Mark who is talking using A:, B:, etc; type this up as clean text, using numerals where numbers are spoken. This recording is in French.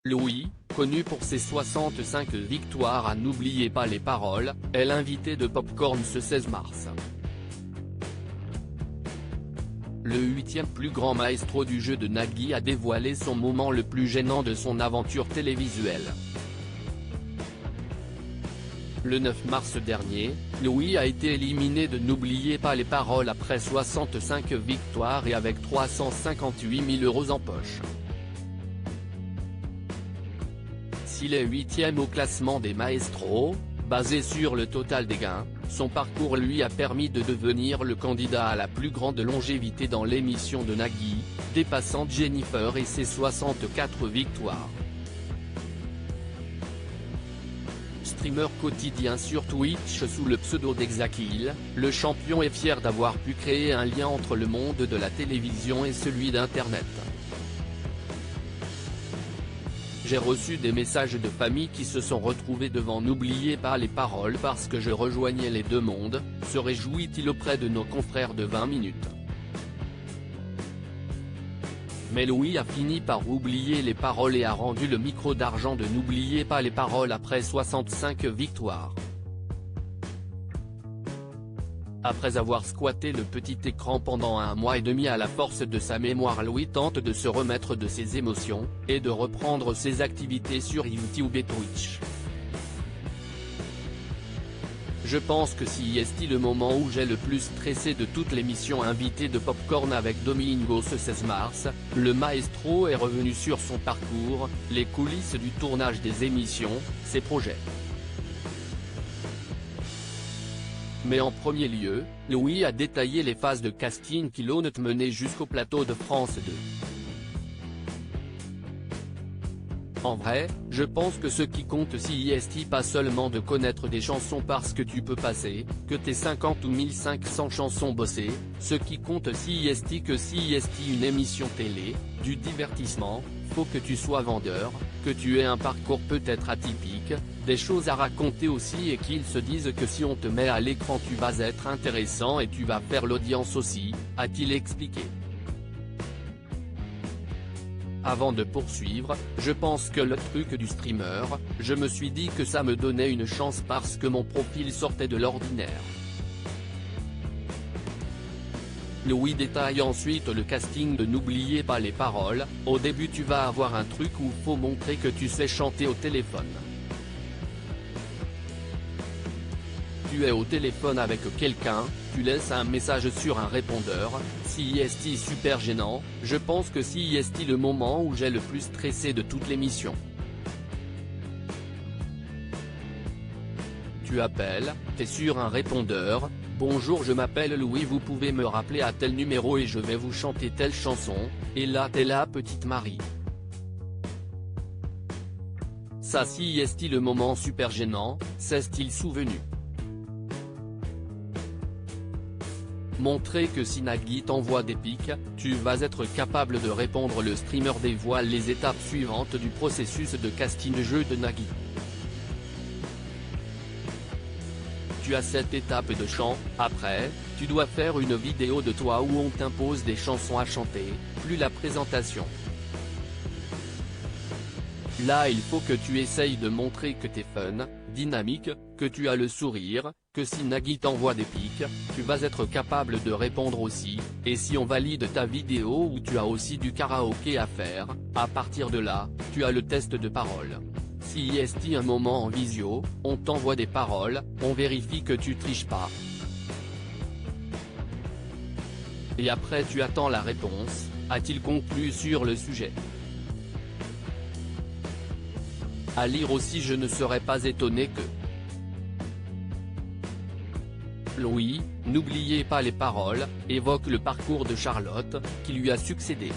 A: Louis, connu pour ses 65 victoires à N'oubliez pas les paroles, est l'invité de Popcorn ce 16 mars. Le 8e plus grand maestro du jeu de Nagui a dévoilé son moment le plus gênant de son aventure télévisuelle. Le 9 mars dernier, Louis a été éliminé de N'oubliez pas les paroles après 65 victoires et avec 358 000 € en poche. S'il est 8e au classement des maestros, basé sur le total des gains, son parcours lui a permis de devenir le candidat à la plus grande longévité dans l'émission de Nagui, dépassant Jennifer et ses 64 victoires. Streamer quotidien sur Twitch sous le pseudo d'Exakil, le champion est fier d'avoir pu créer un lien entre le monde de la télévision et celui d'Internet. J'ai reçu des messages de famille qui se sont retrouvés devant N'oubliez pas les paroles parce que je rejoignais les deux mondes, se réjouit-il auprès de nos confrères de 20 minutes. Mais Louis a fini par oublier les paroles et a rendu le micro d'argent de N'oubliez pas les paroles après 65 victoires. Après avoir squatté le petit écran pendant 1 mois et demi à la force de sa mémoire, Louis tente de se remettre de ses émotions, et de reprendre ses activités sur YouTube et Twitch. Je pense que si est le moment où j'ai le plus stressé de toute l'émission invitée de Popcorn avec Domingo ce 16 mars, le maestro est revenu sur son parcours, les coulisses du tournage des émissions, ses projets. Mais en premier lieu, Louis a détaillé les phases de casting qui l'ont mené jusqu'au plateau de France 2. En vrai, je pense que ce qui compte si est pas seulement de connaître des chansons parce que tu peux passer, que t'es 50 ou 1500 chansons bossées, ce qui compte si que si une émission télé, du divertissement, faut que tu sois vendeur, que tu aies un parcours peut-être atypique, des choses à raconter aussi et qu'ils se disent que si on te met à l'écran tu vas être intéressant et tu vas faire l'audience aussi, a-t-il expliqué. Avant de poursuivre, je pense que le truc du streamer, je me suis dit que ça me donnait une chance parce que mon profil sortait de l'ordinaire. Louis détaille ensuite le casting de N'oubliez pas les paroles, au début tu vas avoir un truc où faut montrer que tu sais chanter au téléphone. Tu es au téléphone avec quelqu'un, tu laisses un message sur un répondeur, si est super gênant, je pense que si est le moment où j'ai le plus stressé de toute l'émission. Tu appelles, t'es sur un répondeur, bonjour je m'appelle Louis vous pouvez me rappeler à tel numéro et je vais vous chanter telle chanson, et là t'es la petite Marie. Ça si est le moment super gênant, c'est-il souvenu. Montrer que si Nagui t'envoie des pics, tu vas être capable de répondre. Le streamer dévoile les étapes suivantes du processus de casting jeu de Nagui. Tu as cette étape de chant, après, tu dois faire une vidéo de toi où on t'impose des chansons à chanter, plus la présentation. Là il faut que tu essayes de montrer que t'es fun, dynamique, que tu as le sourire, que si Nagui t'envoie des pics, tu vas être capable de répondre aussi, et si on valide ta vidéo où tu as aussi du karaoké à faire, à partir de là, tu as le test de parole. Si est un moment en visio, on t'envoie des paroles, on vérifie que tu triches pas. Et après tu attends la réponse, a-t-il conclu sur le sujet. À lire aussi je ne serais pas étonné que Louis, n'oubliez pas les paroles, évoque le parcours de Charlotte, qui lui a succédé.